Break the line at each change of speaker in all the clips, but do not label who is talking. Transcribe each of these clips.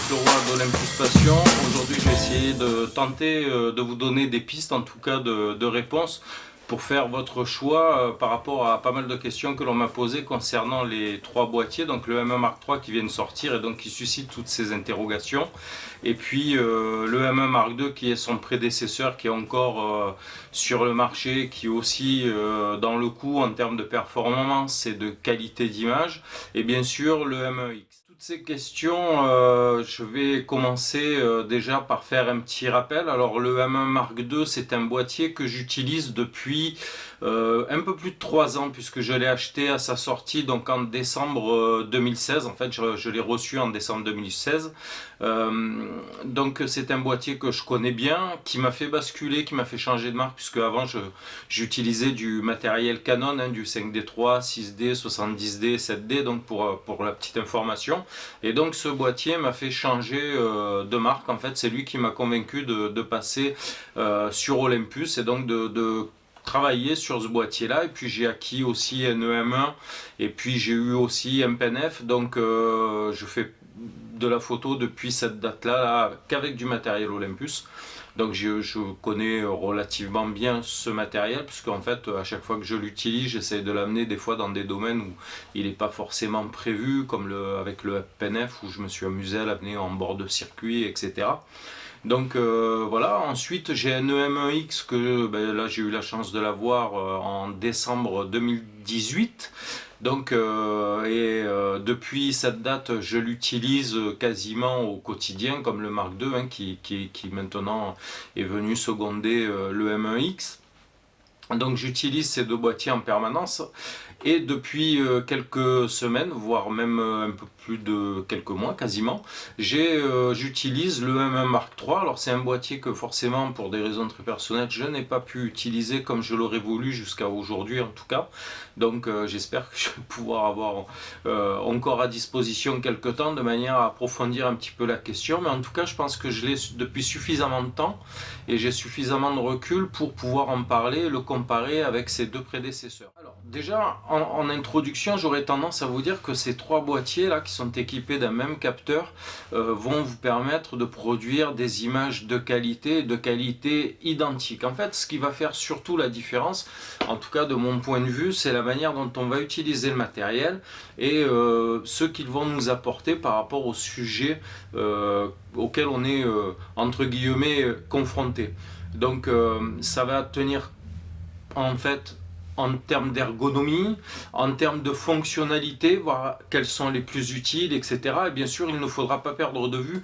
Patrick Leroy d'Olympus Passion. Aujourd'hui, je vais essayer de tenter de vous donner des pistes, en tout cas de réponses, pour faire votre choix par rapport à pas mal de questions que l'on m'a posées concernant les trois boîtiers, donc le M1 Mark III qui vient de sortir et donc qui suscite toutes ces interrogations, et puis le M1 Mark II qui est son prédécesseur, qui est encore sur le marché, qui est aussi dans le coup en termes de performance et de qualité d'image, et bien sûr le M1X. Toutes ces questions, je vais commencer déjà par faire un petit rappel. Alors le M1 Mark II, c'est un boîtier que j'utilise depuis un peu plus de 3 ans, puisque je l'ai acheté à sa sortie donc en décembre 2016. En fait, je l'ai reçu en décembre 2016. Donc c'est un boîtier que je connais bien, qui m'a fait basculer, qui m'a fait changer de marque, puisque avant j'utilisais du matériel Canon, hein, du 5D3, 6D, 70D, 7D, donc pour la petite information. Et donc ce boîtier m'a fait changer de marque. En fait, c'est lui qui m'a convaincu de passer sur Olympus et donc de travailler sur ce boîtier là. Et puis j'ai acquis aussi un EM1 et puis j'ai eu aussi un PNF. Donc je fais de la photo depuis cette date là qu'avec du matériel Olympus. Donc je connais relativement bien ce matériel, puisque en fait à chaque fois que je l'utilise, j'essaie de l'amener des fois dans des domaines où il n'est pas forcément prévu, comme avec le PNF où je me suis amusé à l'amener en bord de circuit, etc. Donc voilà, ensuite j'ai un EM1X que là j'ai eu la chance de l'avoir en décembre 2018. Donc depuis cette date, je l'utilise quasiment au quotidien, comme le Mark II, hein, qui maintenant est venu seconder le M1X. Donc j'utilise ces deux boîtiers en permanence et depuis quelques semaines, voire même un peu plus de quelques mois quasiment, j'utilise le M1 Mark III. Alors c'est un boîtier que forcément pour des raisons très personnelles je n'ai pas pu utiliser comme je l'aurais voulu jusqu'à aujourd'hui en tout cas. Donc j'espère que je vais pouvoir avoir encore à disposition quelques temps de manière à approfondir un petit peu la question. Mais en tout cas je pense que je l'ai depuis suffisamment de temps et j'ai suffisamment de recul pour pouvoir en parler et le comparer avec ses deux prédécesseurs. Alors déjà en introduction, j'aurais tendance à vous dire que ces trois boîtiers là qui sont équipés d'un même capteur vont vous permettre de produire des images de qualité identique. En fait, ce qui va faire surtout la différence, en tout cas de mon point de vue, c'est la manière dont on va utiliser le matériel et ce qu'ils vont nous apporter par rapport au sujet auquel on est entre guillemets confronté. Donc ça va tenir en fait en termes d'ergonomie, en termes de fonctionnalité, voir quels sont les plus utiles, etc. Et bien sûr, il ne faudra pas perdre de vue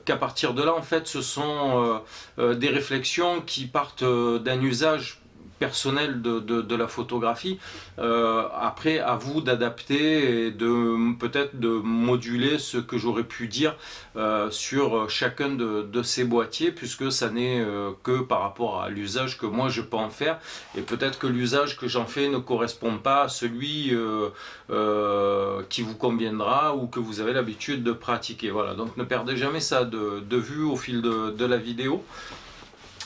qu'à partir de là, en fait, ce sont des réflexions qui partent d'un usage personnel de la photographie. Après, à vous d'adapter et peut-être de moduler ce que j'aurais pu dire sur chacun de ces boîtiers, puisque ça n'est que par rapport à l'usage que moi je peux en faire, et peut-être que l'usage que j'en fais ne correspond pas à celui qui vous conviendra ou que vous avez l'habitude de pratiquer. Voilà, donc ne perdez jamais ça de vue au fil de la vidéo.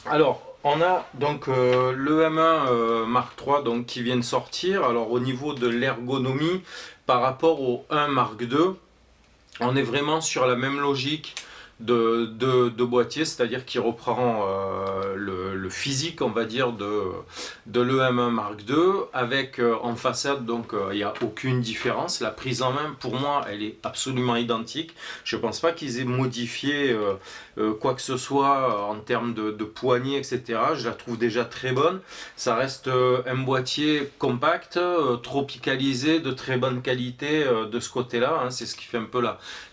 Alors, on a donc le M1 Mark III donc, qui vient de sortir. Alors au niveau de l'ergonomie par rapport au 1 Mark II, on est vraiment sur la même logique de boîtier, c'est-à-dire qui reprend le physique, on va dire, de l'EM1 Mark II, avec en façade, donc il n'y a aucune différence. La prise en main, pour moi, elle est absolument identique. Je ne pense pas qu'ils aient modifié quoi que ce soit en termes de poignée, etc. Je la trouve déjà très bonne. Ça reste un boîtier compact, tropicalisé, de très bonne qualité de ce côté-là. Hein. C'est ce qui fait un peu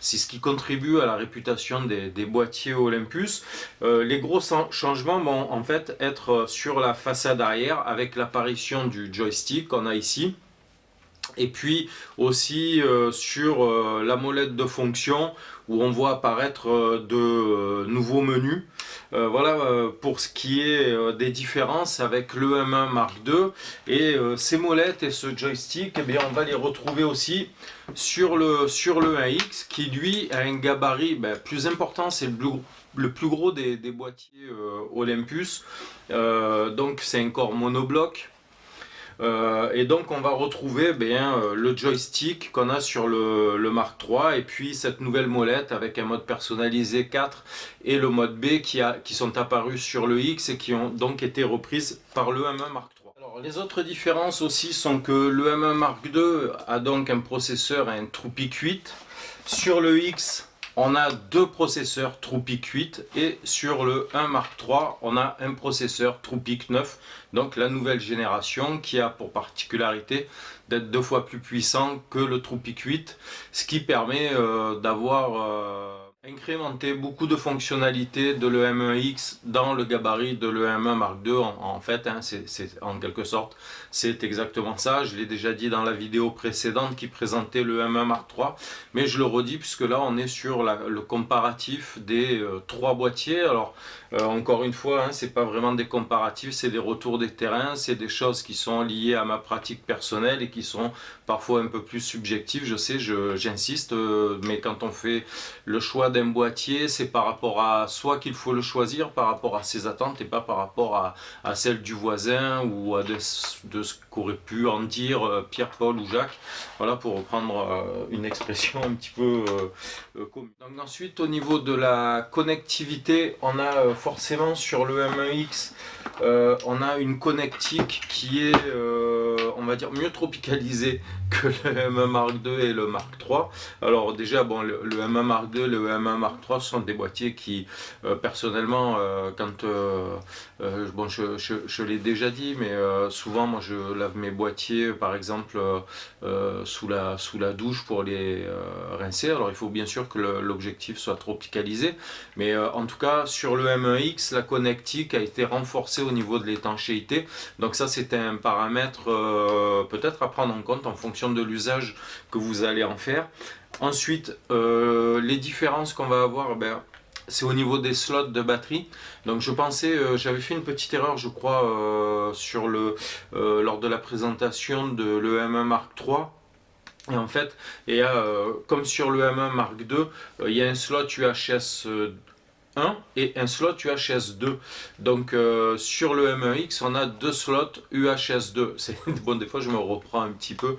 c'est ce qui contribue à la réputation des boîtiers Olympus. Les gros changements vont en fait être sur la façade arrière avec l'apparition du joystick qu'on a ici. Et puis aussi sur la molette de fonction où on voit apparaître de nouveaux menus. Voilà pour ce qui est des différences avec le M1 Mark II. Et ces molettes et ce joystick, eh bien, on va les retrouver aussi sur le 1X qui lui a un gabarit plus important, c'est le plus gros des boîtiers Olympus. Donc c'est un corps monobloc. Et donc on va retrouver le joystick qu'on a sur le Mark III et puis cette nouvelle molette avec un mode personnalisé 4 et le mode B qui sont apparus sur le X et qui ont donc été reprises par le M1 Mark III. Alors, les autres différences aussi sont que le M1 Mark II a donc un processeur, un TruePic 8. Sur le X, on a deux processeurs TruePic 8 et sur le 1 Mark III, on a un processeur TruePic 9, donc la nouvelle génération qui a pour particularité d'être 2 fois plus puissant que le TruePic 8, ce qui permet d'avoir incrémenté beaucoup de fonctionnalités de l'E1X dans le gabarit de l'E1 Mark II. En fait, hein, en quelque sorte, c'est exactement ça. Je l'ai déjà dit dans la vidéo précédente qui présentait le M1 Mark III, mais je le redis puisque là on est sur le comparatif des trois boîtiers. Alors encore une fois, hein, c'est pas vraiment des comparatifs, c'est des retours des terrains, c'est des choses qui sont liées à ma pratique personnelle et qui sont parfois un peu plus subjectives. Je sais, j'insiste, mais quand on fait le choix d'un boîtier, c'est par rapport à soit qu'il faut le choisir par rapport à ses attentes et pas par rapport à celle du voisin ou à de ce qu'aurait pu en dire Pierre, Paul ou Jacques, voilà, pour reprendre une expression un petit peu commune. Donc ensuite, au niveau de la connectivité, on a forcément sur le M1X, on a une connectique qui est, on va dire, mieux tropicalisée que le M1 Mark II et le Mark III. Alors déjà, bon, le M1 Mark II et le M1 Mark III sont des boîtiers qui, personnellement, bon, je l'ai déjà dit, mais souvent, moi, je lave mes boîtiers, par exemple, sous la douche pour les rincer. Alors, il faut bien sûr que l'objectif soit tropicalisé, mais en tout cas, sur le M1X, la connectique a été renforcée au niveau de l'étanchéité. Donc ça, c'est un paramètre peut-être à prendre en compte en fonction de l'usage que vous allez en faire. Ensuite, les différences qu'on va avoir, c'est au niveau des slots de batterie. Donc je pensais, j'avais fait une petite erreur, je crois, lors de la présentation de l'E1 Mark III. Et en fait, comme sur le M1 Mark II, il y a un slot UHS 1 et un slot UHS 2. Donc sur le M1X, on a deux slots UHS 2. Bon, des fois je me reprends un petit peu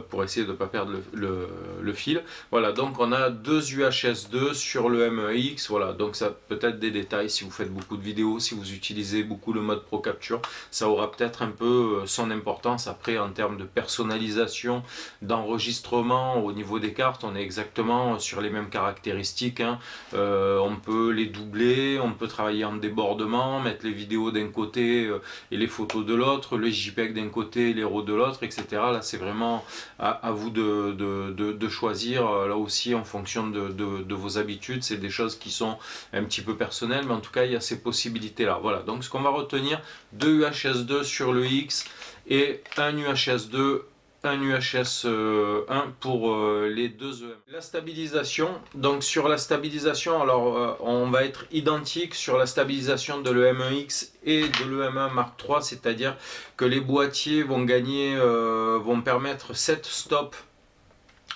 pour essayer de ne pas perdre le fil. Voilà, donc on a deux UHS 2 sur le M1X. Voilà, donc ça peut être des détails si vous faites beaucoup de vidéos, si vous utilisez beaucoup le mode Pro Capture, ça aura peut-être un peu son importance après en termes de personnalisation, d'enregistrement au niveau des cartes. On est exactement sur les mêmes caractéristiques, hein. On peut les doubler, on peut travailler en débordement, mettre les vidéos d'un côté et les photos de l'autre, les JPEG d'un côté et les RAW de l'autre, etc. Là, c'est vraiment à vous de choisir, là aussi en fonction de vos habitudes. C'est des choses qui sont un petit peu personnelles, mais en tout cas, il y a ces possibilités-là. Voilà, donc ce qu'on va retenir, 2 UHS2 sur le X et un UHS2, un UHS 1 pour les deux EM. La stabilisation, donc sur la stabilisation, alors on va être identique sur la stabilisation de l'E1X et de l'E1 Mark III, c'est-à-dire que les boîtiers vont gagner, vont permettre 7 stops.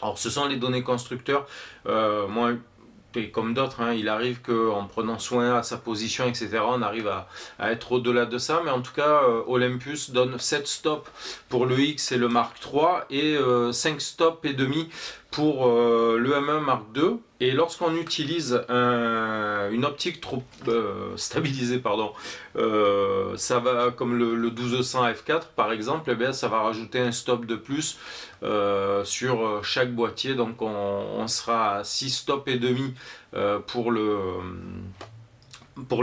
Alors ce sont les données constructeurs, moi et comme d'autres, hein, il arrive qu'en prenant soin à sa position, etc., on arrive à être au-delà de ça. Mais en tout cas, Olympus donne 7 stops pour le X et le Mark III et 5 stops et demi pour le M1 Mark II. Et lorsqu'on utilise une optique trop stabilisée, pardon, ça va comme le 1200 f4 par exemple, eh bien, ça va rajouter un stop de plus sur chaque boîtier. Donc on sera à 6 stops et demi pour le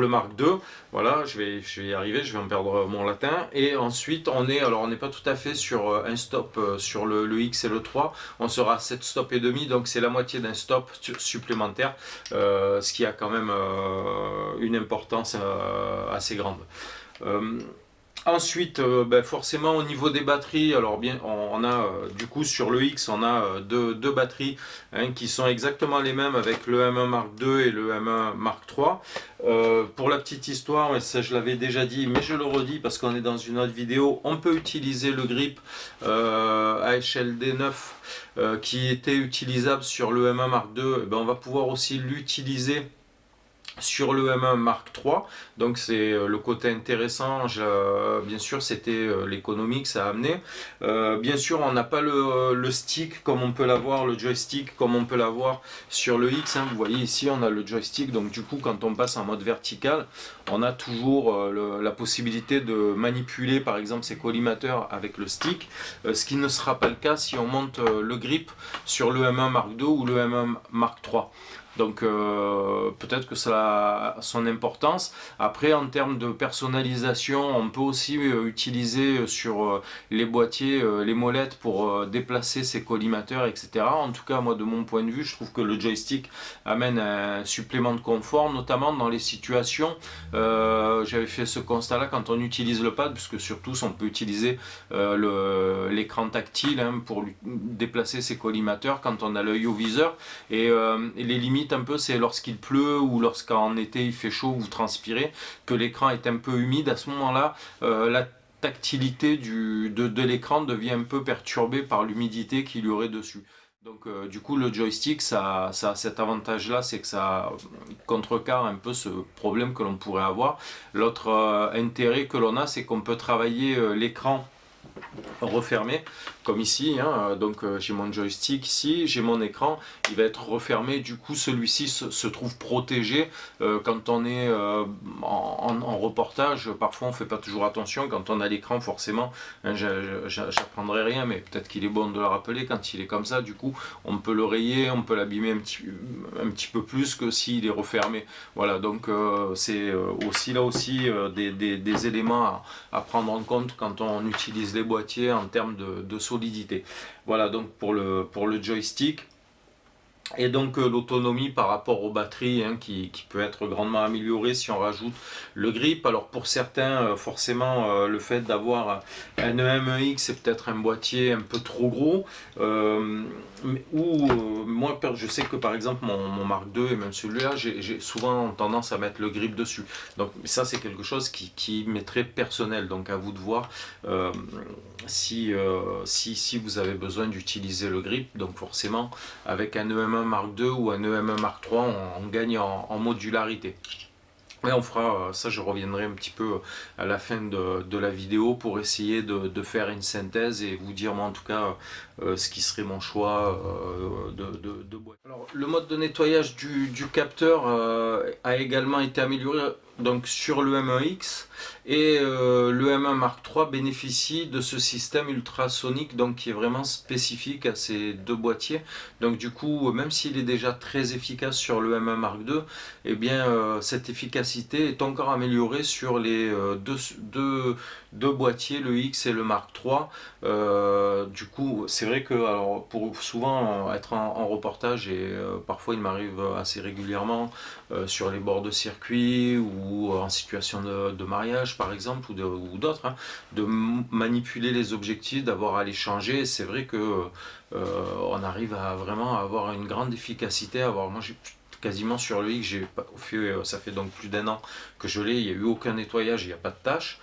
Mark II. Voilà, je vais y arriver, je vais en perdre mon latin. Et ensuite, on n'est pas tout à fait sur un stop sur le X et le 3. On sera à 7 stops et demi, donc c'est la moitié d'un stop supplémentaire, ce qui a quand même une importance assez grande. Ensuite, forcément au niveau des batteries, alors bien, on a du coup sur le X, on a deux batteries, hein, qui sont exactement les mêmes avec le M1 Mark II et le M1 Mark III. Pour la petite histoire, et ça je l'avais déjà dit, mais je le redis parce qu'on est dans une autre vidéo, on peut utiliser le grip AHLD 9 qui était utilisable sur le M1 Mark II, on va pouvoir aussi l'utiliser Sur le M1 Mark III, donc c'est le côté intéressant, bien sûr c'était l'économie que ça a amené. Bien sûr on n'a pas le stick comme on peut l'avoir, le joystick comme on peut l'avoir sur le X, hein. Vous voyez ici on a le joystick, donc du coup quand on passe en mode vertical, on a toujours la possibilité de manipuler par exemple ces collimateurs avec le stick, ce qui ne sera pas le cas si on monte le grip sur le M1 Mark II ou le M1 Mark III. Donc peut-être que ça a son importance. Après, en termes de personnalisation, on peut aussi utiliser sur les boîtiers les molettes pour déplacer ces collimateurs, etc. En tout cas, moi, de mon point de vue, je trouve que le joystick amène un supplément de confort, notamment dans les situations. J'avais fait ce constat-là quand on utilise le pad, puisque surtout, on peut utiliser l'écran tactile, hein, pour déplacer ces collimateurs quand on a l'œil au viseur. Et les limites un peu, c'est lorsqu'il pleut ou lorsqu'en été il fait chaud, vous transpirez, que l'écran est un peu humide. À ce moment-là, la tactilité de l'écran devient un peu perturbée par l'humidité qu'il y aurait dessus. Donc du coup le joystick ça a cet avantage là, c'est que ça contrecarre un peu ce problème que l'on pourrait avoir. L'autre intérêt que l'on a, c'est qu'on peut travailler l'écran refermé comme ici, hein. Donc j'ai mon joystick ici, j'ai mon écran, il va être refermé, du coup celui-ci se trouve protégé quand on est en reportage. Parfois on fait pas toujours attention quand on a l'écran, forcément, hein. J'apprendrai rien, mais peut-être qu'il est bon de le rappeler, quand il est comme ça, du coup on peut le rayer, on peut l'abîmer un petit peu plus que s'il est refermé. Voilà, donc c'est aussi là aussi des éléments à prendre en compte quand on utilise les boîtiers en termes de solidité. Voilà donc pour le joystick. Et donc l'autonomie par rapport aux batteries, hein, qui peut être grandement améliorée si on rajoute le grip. Alors pour certains, forcément, le fait d'avoir un EM1X, c'est peut-être un boîtier un peu trop gros. Moi, je sais que par exemple mon Mark II et même celui-là, j'ai souvent tendance à mettre le grip dessus. Donc ça, c'est quelque chose qui m'est très personnel. Donc à vous de voir si vous avez besoin d'utiliser le grip. Donc forcément, avec un EM1 Mark II ou un EM1 Mark III, on gagne en modularité. Et on fera ça, je reviendrai un petit peu à la fin de la vidéo pour essayer de faire une synthèse et vous dire moi en tout cas ce qui serait mon choix de boîte. Alors le mode de nettoyage du capteur a également été amélioré donc sur le M1X, et le M1 Mark III bénéficie de ce système ultrasonique, donc qui est vraiment spécifique à ces deux boîtiers. Donc du coup, même s'il est déjà très efficace sur le M1 Mark II, eh bien cette efficacité est encore améliorée sur les deux boîtiers, le X et le Mark III. Du coup, c'est vrai que alors, pour souvent être en reportage, et parfois il m'arrive assez régulièrement sur les bords de circuit ou en situation de mariage par exemple, ou d'autres, hein, de manipuler les objectifs, d'avoir à les changer. C'est vrai que on arrive à vraiment avoir une grande efficacité. Moi j'ai quasiment sur le X, ça fait donc plus d'1 an que je l'ai, il n'y a eu aucun nettoyage, il n'y a pas de tâche.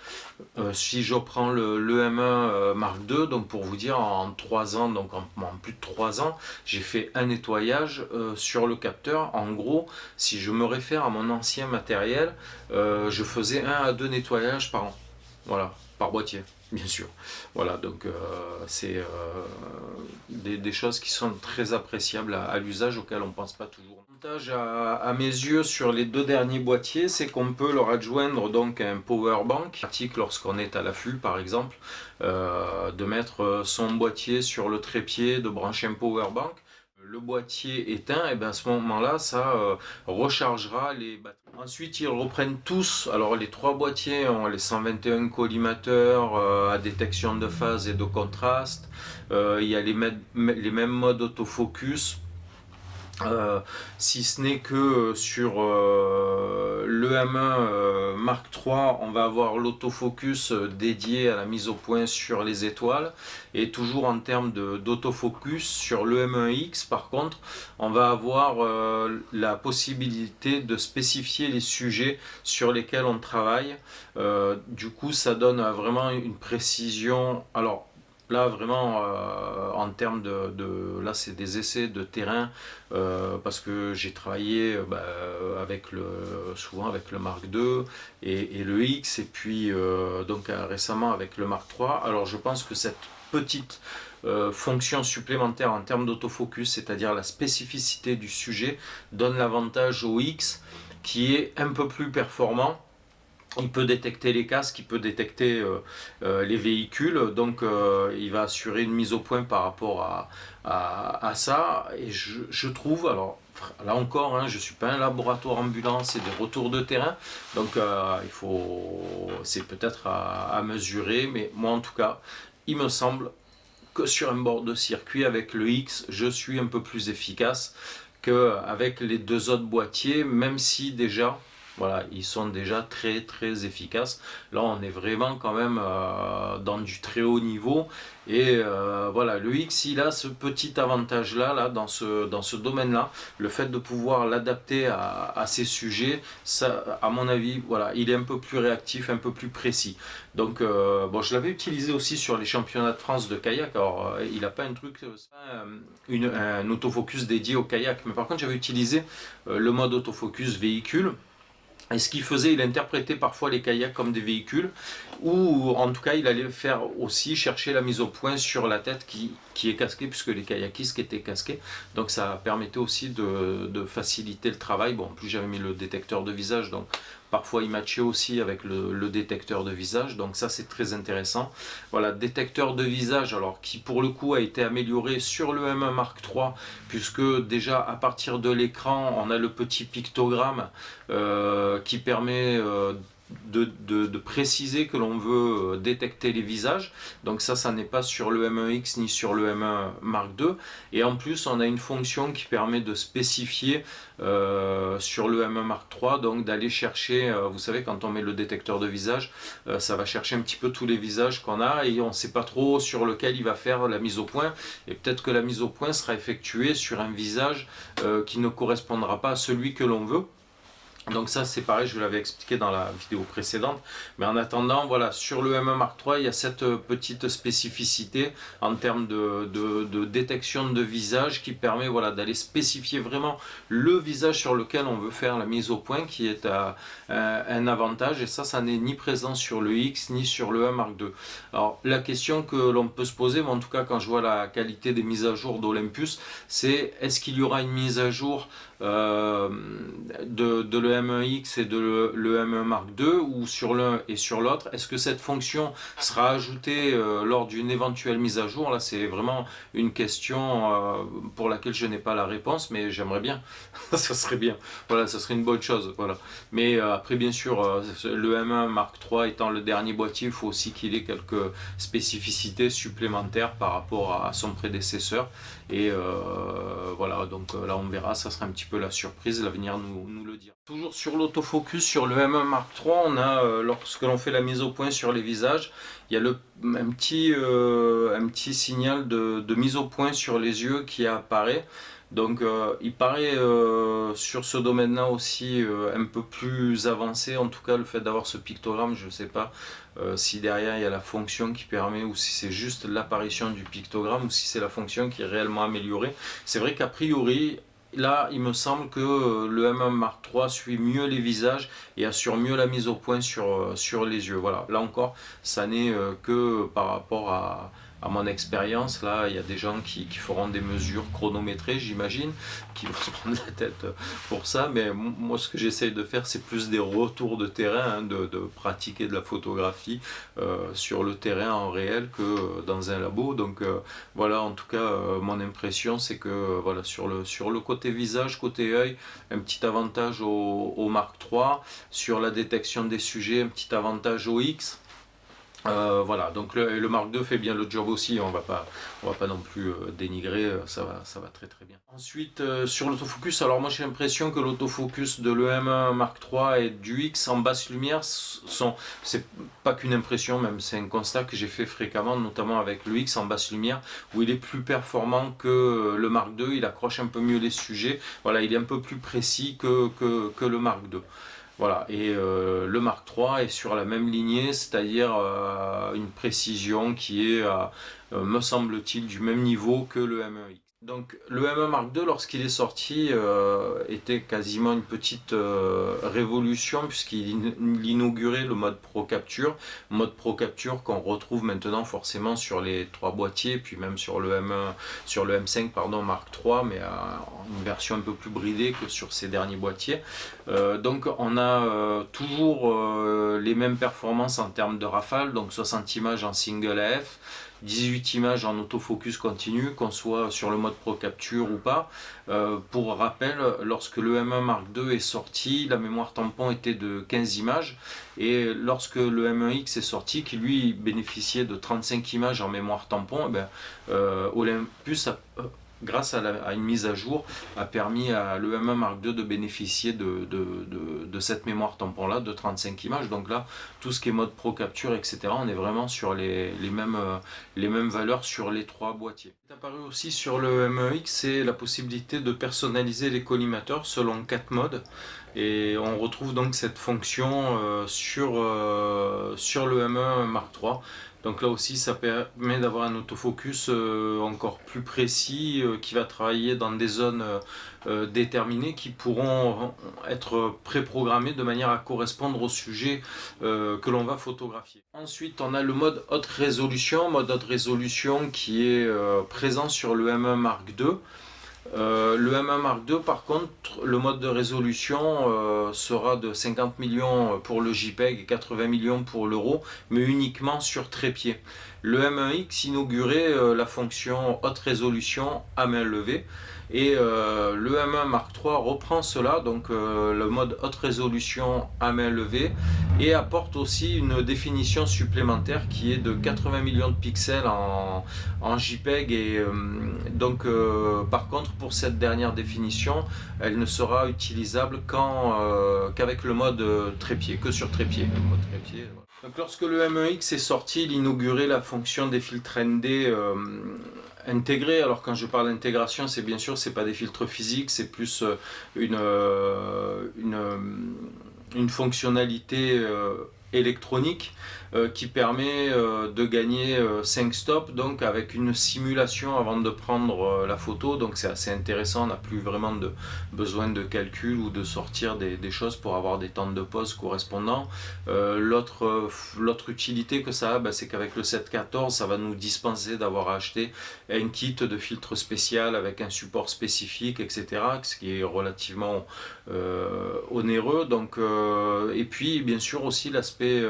Si je prends le M1 Mark II, donc pour vous dire, en 3 ans, donc en plus de 3 ans, j'ai fait un nettoyage sur le capteur. En gros, si je me réfère à mon ancien matériel, je faisais 1 à 2 nettoyages par an. Voilà, par boîtier, bien sûr. Voilà, donc c'est des choses qui sont très appréciables à l'usage, auxquelles on ne pense pas toujours. L'avantage à mes yeux sur les deux derniers boîtiers, c'est qu'on peut leur adjoindre donc un power bank, pratique lorsqu'on est à l'affût par exemple, de mettre son boîtier sur le trépied, de brancher un power bank. Le boîtier éteint, et bien à ce moment-là, ça rechargera les batteries. Ensuite, ils reprennent tous. Alors, les 3 boîtiers ont les 121 collimateurs à détection de phase et de contraste. Il y a les mêmes modes autofocus. Si ce n'est que sur le M1 Mark III, on va avoir l'autofocus dédié à la mise au point sur les étoiles. Et toujours en termes d'autofocus, sur le M1X par contre, on va avoir la possibilité de spécifier les sujets sur lesquels on travaille. Du coup, ça donne vraiment une précision. Alors, Là, vraiment, en termes là, c'est des essais de terrain, parce que j'ai travaillé souvent avec le Mark II et le X, et puis donc récemment avec le Mark III. Alors, je pense que cette petite fonction supplémentaire en termes d'autofocus, c'est-à-dire la spécificité du sujet, donne l'avantage au X qui est un peu plus performant. Il peut détecter les casques, il peut détecter les véhicules, donc il va assurer une mise au point par rapport à ça. Et je trouve, alors là encore, hein, je ne suis pas un laboratoire ambulant, c'est des retours de terrain, donc c'est peut-être à mesurer, mais moi en tout cas, il me semble que sur un bord de circuit avec le X, je suis un peu plus efficace qu'avec les deux autres boîtiers, même si déjà, voilà, ils sont déjà très très efficaces. Là, on est vraiment quand même dans du très haut niveau. Et voilà, le X, il a ce petit avantage-là, là, dans ce domaine-là. Le fait de pouvoir l'adapter à ces sujets, ça, à mon avis, voilà, il est un peu plus réactif, un peu plus précis. Donc, bon, je l'avais utilisé aussi sur les championnats de France de kayak. Alors, il n'a pas un truc, un autofocus dédié au kayak. Mais par contre, j'avais utilisé le mode autofocus véhicule. Et ce qu'il faisait, il interprétait parfois les kayaks comme des véhicules, ou en tout cas, il allait faire aussi chercher la mise au point sur la tête qui est casquée, puisque les kayakistes étaient casqués. Donc ça permettait aussi de faciliter le travail. Bon, en plus, j'avais mis le détecteur de visage, donc parfois il matchait aussi avec le détecteur de visage, donc ça c'est très intéressant. Voilà, détecteur de visage, alors qui pour le coup a été amélioré sur le M1 Mark III, puisque déjà à partir de l'écran, on a le petit pictogramme qui permet de préciser que l'on veut détecter les visages. Donc ça n'est pas sur le M1X ni sur le M1 Mark II. Et en plus, on a une fonction qui permet de spécifier sur le M1 Mark III, donc d'aller chercher, vous savez, quand on met le détecteur de visage, ça va chercher un petit peu tous les visages qu'on a et on ne sait pas trop sur lequel il va faire la mise au point. Et peut-être que la mise au point sera effectuée sur un visage qui ne correspondra pas à celui que l'on veut. Donc ça c'est pareil, je vous l'avais expliqué dans la vidéo précédente, mais en attendant, voilà, sur le M1 Mark III, il y a cette petite spécificité en termes de détection de visage qui permet, voilà, d'aller spécifier vraiment le visage sur lequel on veut faire la mise au point, qui est un avantage, et ça n'est ni présent sur le X ni sur le 1 Mark II. Alors la question que l'on peut se poser, mais en tout cas quand je vois la qualité des mises à jour d'Olympus, c'est est-ce qu'il y aura une mise à jour de le M1X et de le M1 Mark II, ou sur l'un et sur l'autre? Est-ce que cette fonction sera ajoutée lors d'une éventuelle mise à jour? Là c'est vraiment une question pour laquelle je n'ai pas la réponse, mais j'aimerais bien. Ça serait bien, voilà, ça serait une bonne chose, voilà. Mais après bien sûr le M1 Mark III étant le dernier boîtier, il faut aussi qu'il ait quelques spécificités supplémentaires par rapport à son prédécesseur. Et voilà, donc là on verra, ça sera un petit peu la surprise, l'avenir nous le dira. Toujours sur l'autofocus, sur le M1 Mark III, on a, lorsque l'on fait la mise au point sur les visages, il y a un petit signal de mise au point sur les yeux qui apparaît. Donc il paraît sur ce domaine-là aussi un peu plus avancé, en tout cas le fait d'avoir ce pictogramme, je ne sais pas si derrière il y a la fonction qui permet, ou si c'est juste l'apparition du pictogramme, ou si c'est la fonction qui est réellement améliorée. C'est vrai qu'a priori, là il me semble que le M1 Mark III suit mieux les visages et assure mieux la mise au point sur les yeux. Voilà, là encore, ça n'est que par rapport à mon expérience. Là, il y a des gens qui feront des mesures chronométrées, j'imagine, qui vont se prendre la tête pour ça, mais moi ce que j'essaye de faire, c'est plus des retours de terrain, hein, de pratiquer de la photographie sur le terrain en réel que dans un labo. Donc voilà, en tout cas, mon impression, c'est que voilà, sur le côté visage, côté œil, un petit avantage au Mark III, sur la détection des sujets, un petit avantage au X. Voilà, donc le Mark II fait bien le job aussi, on va pas non plus dénigrer, ça va très très bien. Ensuite, sur l'autofocus, alors moi j'ai l'impression que l'autofocus de l'EM1 Mark III et du X en basse lumière c'est pas qu'une impression, même c'est un constat que j'ai fait fréquemment, notamment avec le X en basse lumière, où il est plus performant que le Mark II, il accroche un peu mieux les sujets, voilà, il est un peu plus précis que le Mark II. Voilà, et le Mark III est sur la même lignée, c'est-à-dire une précision qui est, me semble-t-il, du même niveau que le M1X. Donc le M1 Mark II, lorsqu'il est sorti, était quasiment une petite révolution puisqu'il inaugurait le mode Pro Capture qu'on retrouve maintenant forcément sur les trois boîtiers, puis même sur le M1, sur le M5 pardon Mark III, mais une version un peu plus bridée que sur ces derniers boîtiers. Donc on a toujours les mêmes performances en termes de rafale, donc 60 images en single AF, 18 images en autofocus continu, qu'on soit sur le mode Pro Capture ou pas. Pour rappel, lorsque le M1 Mark II est sorti, la mémoire tampon était de 15 images, et lorsque le M1X est sorti, qui lui bénéficiait de 35 images en mémoire tampon, Olympus grâce à une mise à jour, a permis à le M1 Mark II de bénéficier de cette mémoire tampon là de 35 images. Donc là, tout ce qui est mode Pro Capture, etc., on est vraiment sur les mêmes valeurs sur les trois boîtiers. Ce qui est apparu aussi sur le M1X, c'est la possibilité de personnaliser les collimateurs selon 4 modes. Et on retrouve donc cette fonction sur le M1 Mark III. Donc là aussi, ça permet d'avoir un autofocus encore plus précis qui va travailler dans des zones déterminées qui pourront être préprogrammées de manière à correspondre au sujet que l'on va photographier. Ensuite, on a le mode haute résolution qui est présent sur le M1 Mark II. Le M1 Mark II, par contre, le mode de résolution sera de 50 millions pour le JPEG et 80 millions pour l'euro, mais uniquement sur trépied. Le M1X inaugurait la fonction haute résolution à main levée, et le M1 Mark III reprend cela, donc le mode haute résolution à main levée, et apporte aussi une définition supplémentaire qui est de 80 millions de pixels en JPEG, et par contre pour cette dernière définition, elle ne sera utilisable qu'avec le mode trépied, que sur trépied. Le mode trépied, voilà. Donc lorsque le M1X est sorti, il inaugurait la fonction des filtres ND intégrés. Alors quand je parle d'intégration, c'est bien sûr, c'est pas des filtres physiques, c'est plus une fonctionnalité électronique qui permet de gagner 5 stops, donc avec une simulation avant de prendre la photo. Donc c'est assez intéressant, on n'a plus vraiment besoin de calcul ou de sortir des choses pour avoir des temps de pause correspondants. L'autre utilité que ça a, c'est qu'avec le 714, ça va nous dispenser d'avoir à acheter un kit de filtre spécial avec un support spécifique, etc., ce qui est relativement onéreux. Donc, et puis bien sûr aussi l'aspect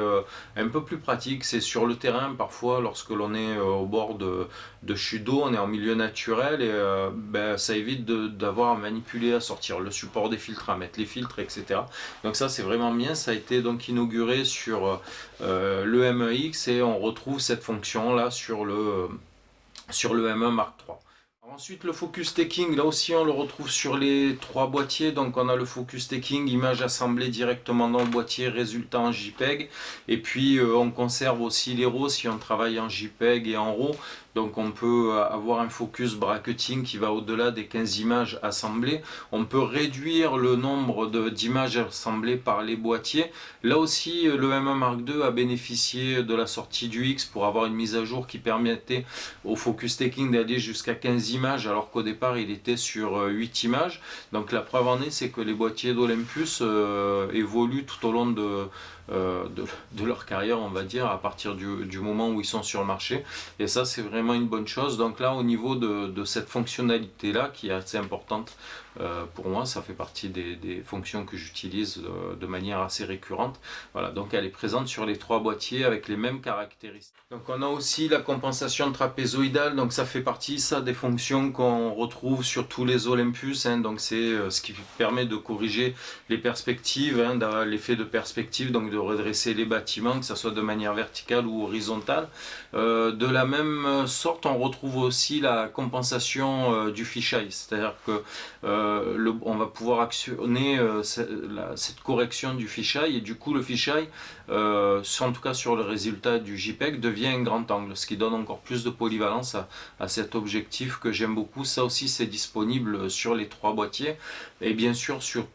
un peu plus pratique, c'est sur le terrain. Parfois lorsque l'on est au bord de chute d'eau, on est en milieu naturel, et ça évite d'avoir à manipuler, à sortir le support des filtres, à mettre les filtres, etc. Donc ça c'est vraiment bien. Ça a été donc inauguré sur le M1X, et on retrouve cette fonction là sur le M1 Mark III. Ensuite, le focus taking, là aussi on le retrouve sur les trois boîtiers. Donc on a le focus taking, image assemblée directement dans le boîtier, résultat en JPEG, et puis on conserve aussi les RAW si on travaille en JPEG et en RAW. Donc on peut avoir un focus bracketing qui va au-delà des 15 images assemblées. On peut réduire le nombre d'images assemblées par les boîtiers. Là aussi, le M1 Mark II a bénéficié de la sortie du X pour avoir une mise à jour qui permettait au focus taking d'aller jusqu'à 15 images, alors qu'au départ il était sur 8 images. Donc la preuve en est, c'est que les boîtiers d'Olympus évoluent tout au long de leur carrière, on va dire, à partir du moment où ils sont sur le marché, et ça c'est vraiment une bonne chose. Donc là, au niveau de cette fonctionnalité là qui est assez importante pour moi, ça fait partie des fonctions que j'utilise de manière assez récurrente. Voilà, donc elle est présente sur les trois boîtiers avec les mêmes caractéristiques. Donc on a aussi la compensation trapézoïdale, donc ça fait partie des fonctions qu'on retrouve sur tous les Olympus, hein. Donc c'est ce qui permet de corriger les perspectives, hein, l'effet de perspective, donc de redresser les bâtiments, que ce soit de manière verticale ou horizontale. De la même sorte, on retrouve aussi la compensation du fisheye, c'est-à-dire que on va pouvoir actionner cette correction du fisheye, et du coup le fisheye, en tout cas sur le résultat du JPEG, devient un grand angle, ce qui donne encore plus de polyvalence à cet objectif que j'aime beaucoup. Ça aussi c'est disponible sur les trois boîtiers, et bien sûr sur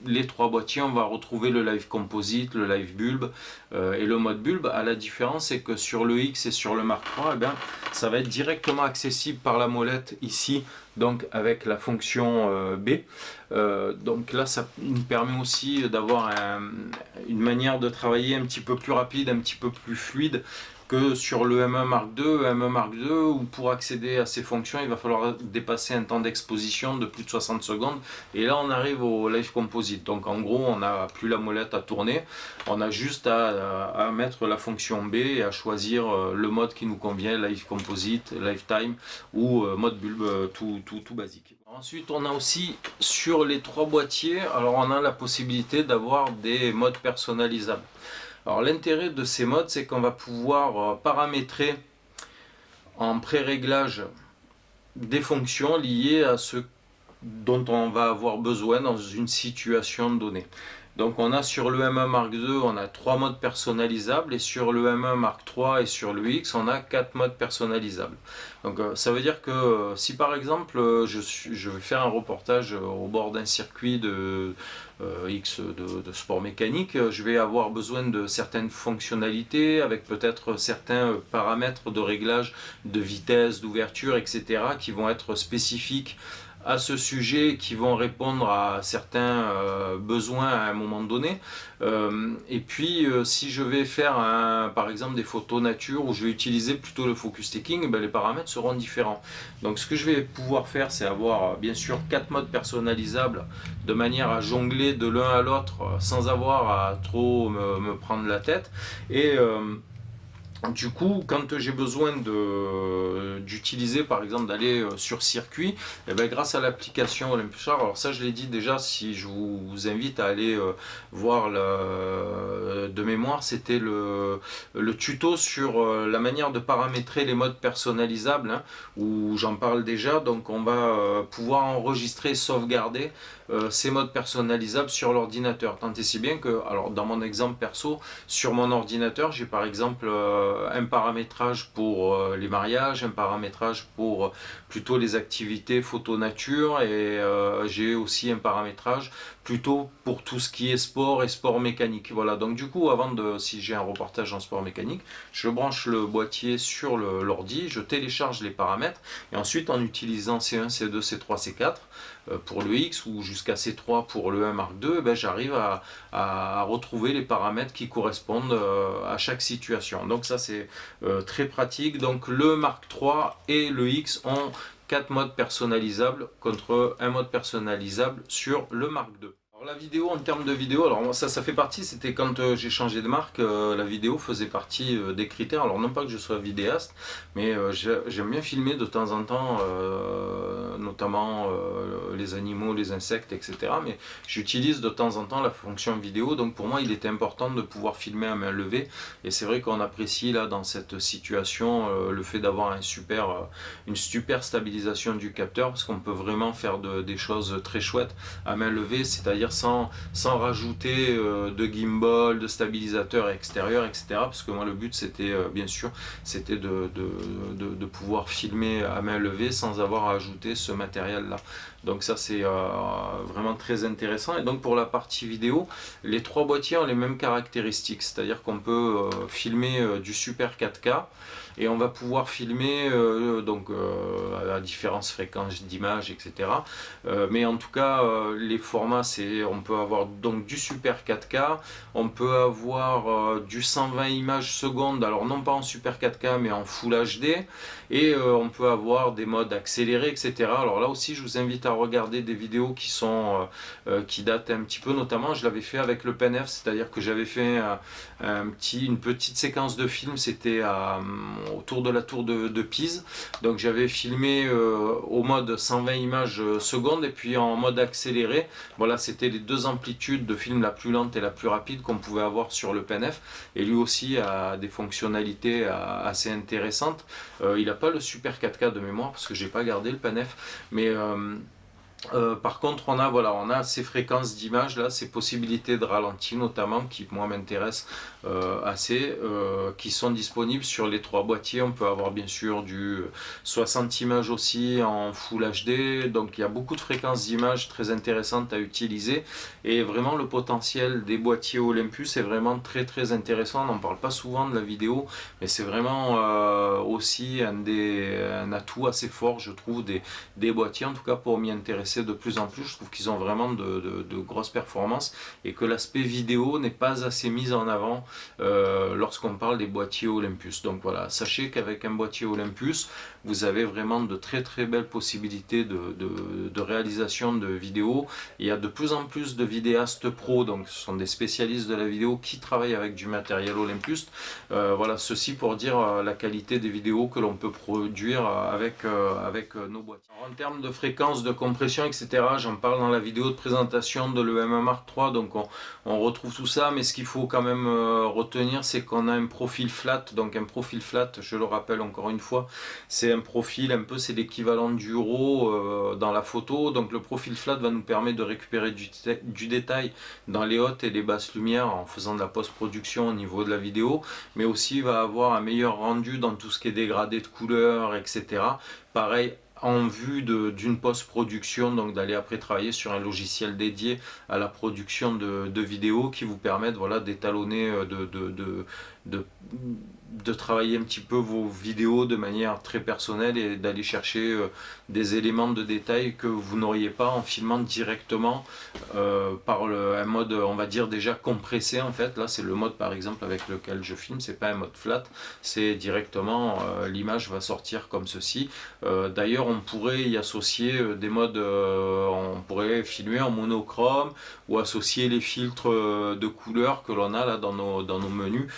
les trois boîtiers, on va retrouver le Live Composite, le Live Bulb et le mode bulbe. À la différence, c'est que sur le X et sur le Mark III, eh bien, ça va être directement accessible par la molette ici, donc avec la fonction B. Donc là, ça nous permet aussi d'avoir une manière de travailler un petit peu plus rapide, un petit peu plus fluide que sur le M1 Mark II, où pour accéder à ces fonctions, il va falloir dépasser un temps d'exposition de plus de 60 secondes. Et là, on arrive au Live Composite. Donc en gros, on n'a plus la molette à tourner. On a juste à mettre la fonction B et à choisir le mode qui nous convient, Live Composite, Lifetime ou mode bulbe tout basique. Ensuite, on a aussi sur les trois boîtiers, alors on a la possibilité d'avoir des modes personnalisables. Alors l'intérêt de ces modes, c'est qu'on va pouvoir paramétrer en pré-réglage des fonctions liées à ce dont on va avoir besoin dans une situation donnée. Donc on a sur le M1 Mark II, on a 3 modes personnalisables, et sur le M1 Mark III et sur le X, on a 4 modes personnalisables. Donc ça veut dire que si par exemple je vais faire un reportage au bord d'un circuit de sport mécanique, je vais avoir besoin de certaines fonctionnalités avec peut-être certains paramètres de réglage de vitesse, d'ouverture, etc. qui vont être spécifiques à ce sujet, qui vont répondre à certains besoins à un moment donné. Et puis si je vais faire par exemple des photos nature où je vais utiliser plutôt le focus stacking, les paramètres seront différents. Donc ce que je vais pouvoir faire, c'est avoir bien sûr 4 modes personnalisables de manière à jongler de l'un à l'autre sans avoir à trop me prendre la tête. Et du coup, quand j'ai besoin d'utiliser, par exemple, d'aller sur circuit, et bien, grâce à l'application Olympustar, alors ça je l'ai dit déjà, si je vous invite à aller voir de mémoire, c'était le tuto sur la manière de paramétrer les modes personnalisables, hein, où j'en parle déjà. Donc on va pouvoir enregistrer, sauvegarder ces modes personnalisables sur l'ordinateur. Tant et si bien que, alors dans mon exemple perso, sur mon ordinateur, j'ai par exemple un paramétrage pour les mariages, un paramétrage pour plutôt les activités photo nature, et j'ai aussi un paramétrage plutôt pour tout ce qui est sport et sport mécanique. Voilà, donc du coup, si j'ai un reportage en sport mécanique, je branche le boîtier sur l'ordi, je télécharge les paramètres, et ensuite en utilisant C1, C2, C3, C4 pour le X ou jusqu'à C3 pour le 1 Mark II, j'arrive à retrouver les paramètres qui correspondent à chaque situation. Donc ça c'est très pratique. Donc le Mark III et le X ont 4 modes personnalisables contre un mode personnalisable sur le Mark II. Alors la vidéo, en termes de vidéo, alors ça fait partie, c'était quand j'ai changé de marque, la vidéo faisait partie des critères. Alors non pas que je sois vidéaste, mais j'aime bien filmer de temps en temps, notamment les animaux, les insectes, etc. Mais j'utilise de temps en temps la fonction vidéo, donc pour moi il était important de pouvoir filmer à main levée. Et c'est vrai qu'on apprécie là dans cette situation le fait d'avoir une super stabilisation du capteur, parce qu'on peut vraiment faire des choses très chouettes à main levée, c'est-à-dire sans rajouter de gimbal, de stabilisateur extérieur, etc. Parce que moi le but c'était bien sûr c'était de pouvoir filmer à main levée sans avoir à ajouter ce matériel là. Donc ça c'est vraiment très intéressant. Et donc pour la partie vidéo, les trois boîtiers ont les mêmes caractéristiques, c'est-à-dire qu'on peut filmer du super 4K, et on va pouvoir filmer à différentes fréquences d'image, etc. Mais en tout cas, les formats, on peut avoir donc du super 4K, on peut avoir du 120 images secondes, alors non pas en super 4K mais en Full HD, et on peut avoir des modes accélérés, etc. Alors là aussi, je vous invite à regarder des vidéos qui datent un petit peu, notamment je l'avais fait avec le PenF, c'est-à-dire que j'avais fait une petite séquence de film, c'était autour de la tour de Pise. Donc j'avais filmé au mode 120 images secondes, et puis en mode accéléré. Voilà, c'était les deux amplitudes de film, la plus lente et la plus rapide, qu'on pouvait avoir sur le PenF. Et lui aussi a des fonctionnalités assez intéressantes. Il n'a pas le super 4K de mémoire parce que j'ai pas gardé le PenF, mais Par contre, on a ces fréquences d'image là, ces possibilités de ralenti notamment qui moi m'intéressent assez, qui sont disponibles sur les trois boîtiers. On peut avoir bien sûr du 60 images aussi en Full HD, donc il y a beaucoup de fréquences d'image très intéressantes à utiliser et vraiment le potentiel des boîtiers Olympus est vraiment très très intéressant. On n'en parle pas souvent de la vidéo, mais c'est vraiment aussi un atout assez fort, je trouve, des boîtiers, en tout cas pour m'y intéresser de plus en plus. Je trouve qu'ils ont vraiment de grosses performances et que l'aspect vidéo n'est pas assez mis en avant lorsqu'on parle des boîtiers Olympus. Donc voilà, sachez qu'avec un boîtier Olympus, vous avez vraiment de très très belles possibilités de réalisation de vidéos. Il y a de plus en plus de vidéastes pro, donc ce sont des spécialistes de la vidéo qui travaillent avec du matériel Olympus. Voilà, ceci pour dire la qualité des vidéos que l'on peut produire avec nos boîtiers. Alors, en termes de fréquence de compression, etc., j'en parle dans la vidéo de présentation de l'EM1 Mark III, donc on retrouve tout ça, mais ce qu'il faut quand même retenir, c'est qu'on a un profil flat. Donc un profil flat, je le rappelle encore une fois, c'est un profil un peu, c'est l'équivalent du RAW dans la photo. Donc le profil flat va nous permettre de récupérer du détail dans les hautes et les basses lumières en faisant de la post-production au niveau de la vidéo, mais aussi va avoir un meilleur rendu dans tout ce qui est dégradé de couleurs, etc. Pareil, en vue d'une post-production, donc d'aller après travailler sur un logiciel dédié à la production de vidéos qui vous permettent, voilà, d'étalonner, de travailler un petit peu vos vidéos de manière très personnelle et d'aller chercher des éléments de détail que vous n'auriez pas en filmant directement par un mode, on va dire, déjà compressé. En fait là c'est le mode par exemple avec lequel je filme, c'est pas un mode flat, c'est directement l'image va sortir comme ceci. D'ailleurs on pourrait y associer des modes, on pourrait filmer en monochrome ou associer les filtres de couleurs que l'on a là dans nos menus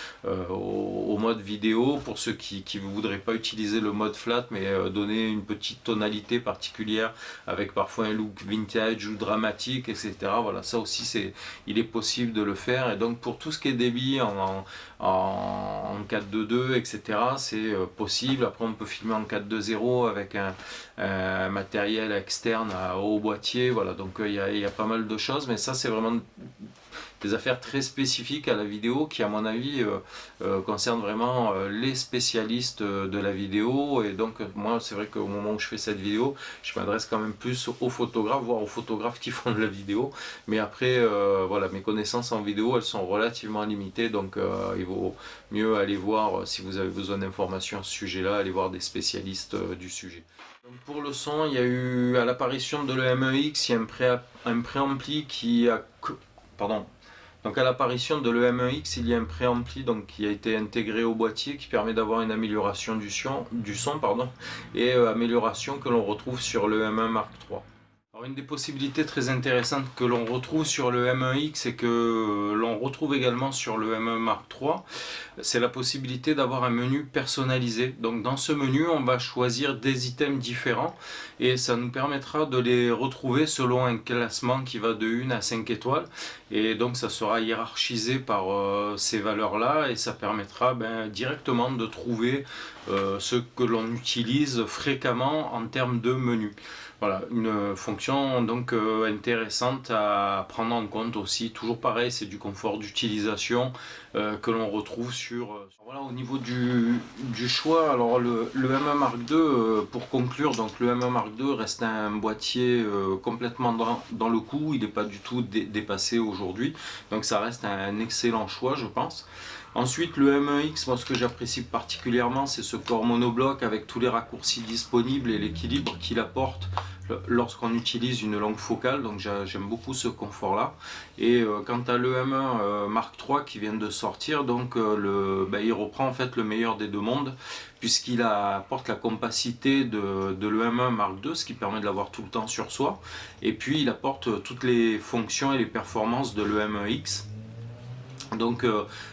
au mode vidéo, pour ceux qui ne voudraient pas utiliser le mode flat mais donner une petite tonalité particulière avec parfois un look vintage ou dramatique, etc. Voilà, ça aussi il est possible de le faire. Et donc pour tout ce qui est débit en 4.2.2, etc., c'est possible. Après on peut filmer en 4.2.0 avec un matériel externe au boîtier. Voilà, donc il y a pas mal de choses, mais ça c'est vraiment des affaires très spécifiques à la vidéo qui à mon avis concernent vraiment les spécialistes de la vidéo. Et donc moi c'est vrai qu'au moment où je fais cette vidéo, je m'adresse quand même plus aux photographes, voire aux photographes qui font de la vidéo. Mais après voilà, mes connaissances en vidéo elles sont relativement limitées, donc il vaut mieux aller voir, si vous avez besoin d'informations à ce sujet là, aller voir des spécialistes du sujet. Donc pour le son, il y a eu à l'apparition de l'EM1X, il y a un préampli qui a... Pardon. Donc à l'apparition de l'EM1X, il y a un préampli donc, qui a été intégré au boîtier qui permet d'avoir une amélioration du son pardon, et amélioration que l'on retrouve sur le M1 Mark III. Alors une des possibilités très intéressantes que l'on retrouve sur le M1X et que l'on retrouve également sur le M1 Mark III, c'est la possibilité d'avoir un menu personnalisé. Donc dans ce menu, on va choisir des items différents et ça nous permettra de les retrouver selon un classement qui va de 1 à 5 étoiles. Et donc ça sera hiérarchisé par ces valeurs-là et ça permettra directement de trouver ce que l'on utilise fréquemment en termes de menu. Voilà, une fonction donc intéressante à prendre en compte aussi. Toujours pareil, c'est du confort d'utilisation que l'on retrouve sur... Voilà, au niveau du choix, alors le M1 Mark II, pour conclure, donc le M1 Mark II reste un boîtier complètement dans le coup, il n'est pas du tout dépassé aujourd'hui, donc ça reste un excellent choix je pense. Ensuite le M1X, moi ce que j'apprécie particulièrement c'est ce corps monobloc avec tous les raccourcis disponibles et l'équilibre qu'il apporte lorsqu'on utilise une longue focale, donc j'aime beaucoup ce confort là. Et quant à l'EM1 Mark III qui vient de sortir, donc il reprend en fait le meilleur des deux mondes puisqu'il apporte la compacité de l'EM1 Mark II, ce qui permet de l'avoir tout le temps sur soi, et puis il apporte toutes les fonctions et les performances de l'EM1X. Donc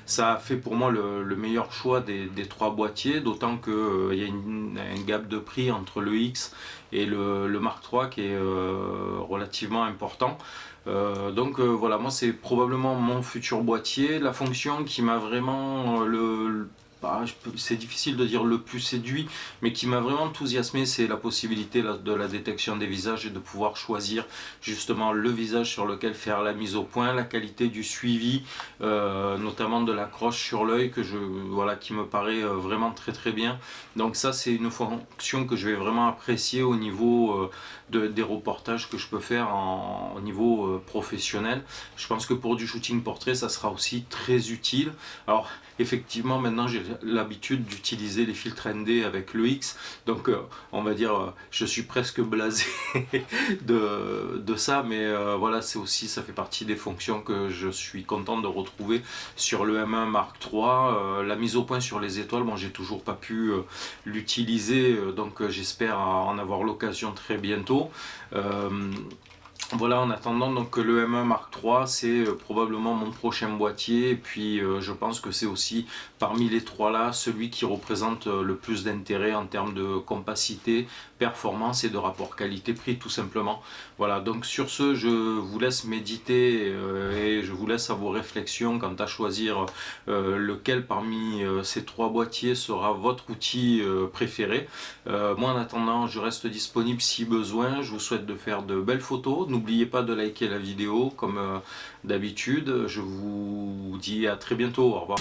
ça a fait pour moi le meilleur choix des trois boîtiers, d'autant qu'il y a un gap de prix entre le X et le Mark III qui est relativement important. Voilà, moi c'est probablement mon futur boîtier. La fonction qui m'a vraiment c'est difficile de dire le plus séduit, mais qui m'a vraiment enthousiasmé, c'est la possibilité de la détection des visages et de pouvoir choisir justement le visage sur lequel faire la mise au point, la qualité du suivi, notamment de l'accroche sur l'œil voilà, qui me paraît vraiment très très bien. Donc ça, c'est une fonction que je vais vraiment apprécier au niveau des reportages que je peux faire au niveau professionnel. Je pense que pour du shooting portrait, ça sera aussi très utile. Alors effectivement, maintenant j'ai l'habitude d'utiliser les filtres ND avec le X, donc on va dire je suis presque blasé de ça, mais voilà, c'est aussi, ça fait partie des fonctions que je suis content de retrouver sur le M1 Mark III. La mise au point sur les étoiles, bon, j'ai toujours pas pu l'utiliser, donc j'espère en avoir l'occasion très bientôt. Voilà, en attendant, donc le M1 Mark III, c'est probablement mon prochain boîtier, et puis je pense que c'est aussi parmi les trois là celui qui représente le plus d'intérêt en termes de compacité, performance et de rapport qualité-prix tout simplement. Voilà, donc sur ce, je vous laisse méditer et je vous laisse à vos réflexions quant à choisir lequel parmi ces trois boîtiers sera votre outil préféré. Moi en attendant, je reste disponible si besoin. Je vous souhaite de faire de belles photos. N'oubliez pas de liker la vidéo comme d'habitude. Je vous dis à très bientôt. Au revoir.